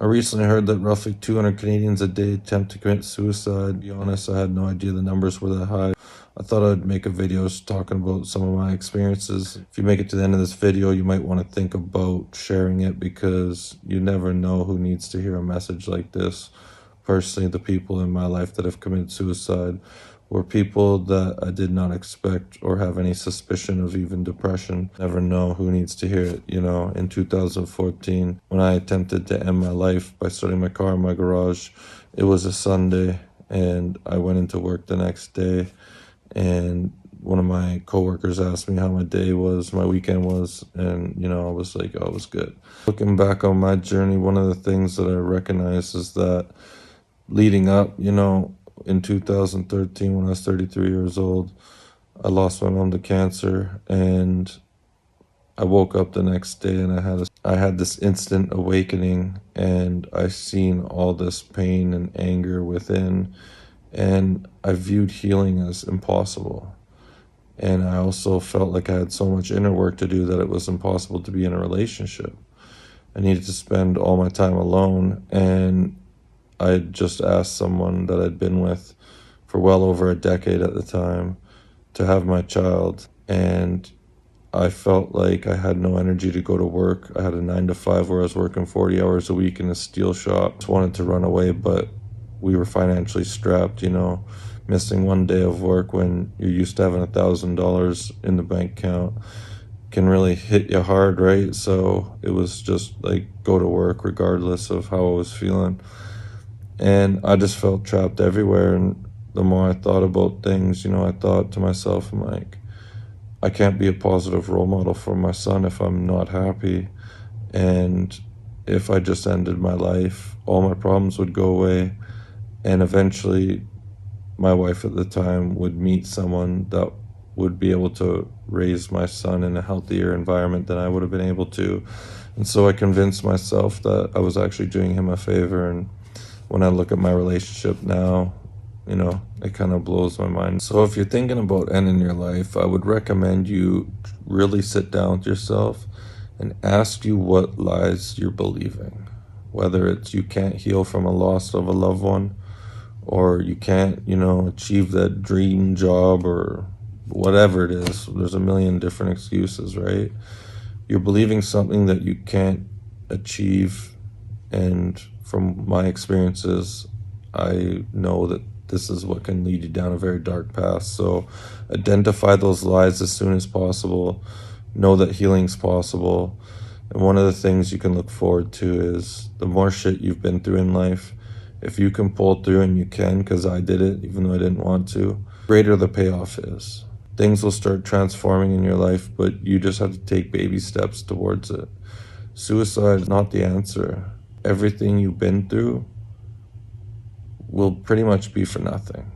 I recently heard that roughly 200 Canadians a day attempt to commit suicide. To be honest, I had no idea the numbers were that high. I thought I'd make a video talking about some of my experiences. If you make it to the end of this video, you might want to think about sharing it because you never know who needs to hear a message like this. Personally, the people in my life that have committed suicide were people that I did not expect or have any suspicion of even depression. Never know who needs to hear it. In 2014, when I attempted to end my life by starting my car in my garage, it was a Sunday and I went into work the next day, and one of my coworkers asked me how my day was, my weekend was, and I was like, oh, it was good. Looking back on my journey, one of the things that I recognize is that leading up, in 2013, when I was 33 years old, I lost my mom to cancer, and I woke up the next day and I had this instant awakening, and I seen all this pain and anger within, and I viewed healing as impossible. And I also felt like I had so much inner work to do that it was impossible to be in a relationship. I needed to spend all my time alone, and I just asked someone that I'd been with for well over a decade at the time to have my child, and I felt like I had no energy to go to work. I had a 9 to 5 where I was working 40 hours a week in a steel shop. Just wanted to run away, but we were financially strapped, missing one day of work when you're used to having $1,000 in the bank account can really hit you hard, right? So it was just like go to work regardless of how I was feeling. And I just felt trapped everywhere. And the more I thought about things, I thought to myself, I'm like, I can't be a positive role model for my son if I'm not happy. And if I just ended my life, all my problems would go away. And eventually, my wife at the time would meet someone that would be able to raise my son in a healthier environment than I would have been able to. And so I convinced myself that I was actually doing him a favor. And when I look at my relationship now, it kind of blows my mind. So if you're thinking about ending your life, I would recommend you really sit down with yourself and ask you what lies you're believing. Whether it's you can't heal from a loss of a loved one, or you can't, achieve that dream job, or whatever it is. There's a million different excuses, right? You're believing something that you can't achieve, and from my experiences, I know that this is what can lead you down a very dark path. So identify those lies as soon as possible. Know that healing's possible. And one of the things you can look forward to is the more shit you've been through in life, if you can pull through, and you can, because I did it even though I didn't want to, greater the payoff is. Things will start transforming in your life, but you just have to take baby steps towards it. Suicide is not the answer. Everything you've been through will pretty much be for nothing.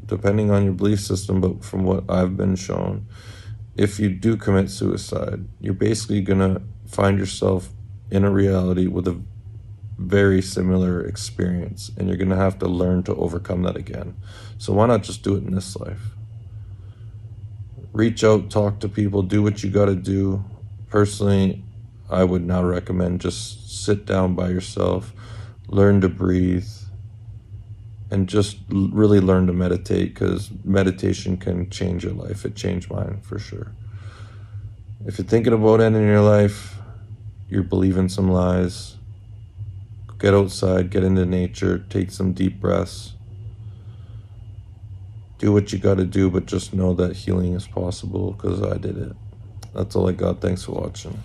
Depending on your belief system, but from what I've been shown, if you do commit suicide, you're basically gonna find yourself in a reality with a very similar experience, and you're gonna have to learn to overcome that again. So why not just do it in this life? Reach out, talk to people, do what you gotta do. Personally, I would now recommend just sit down by yourself, learn to breathe, and just really learn to meditate, because meditation can change your life. It changed mine for sure. If you're thinking about ending your life, you're believing some lies, get outside, get into nature, take some deep breaths. Do what you got to do, but just know that healing is possible, because I did it. That's all I got. Thanks for watching.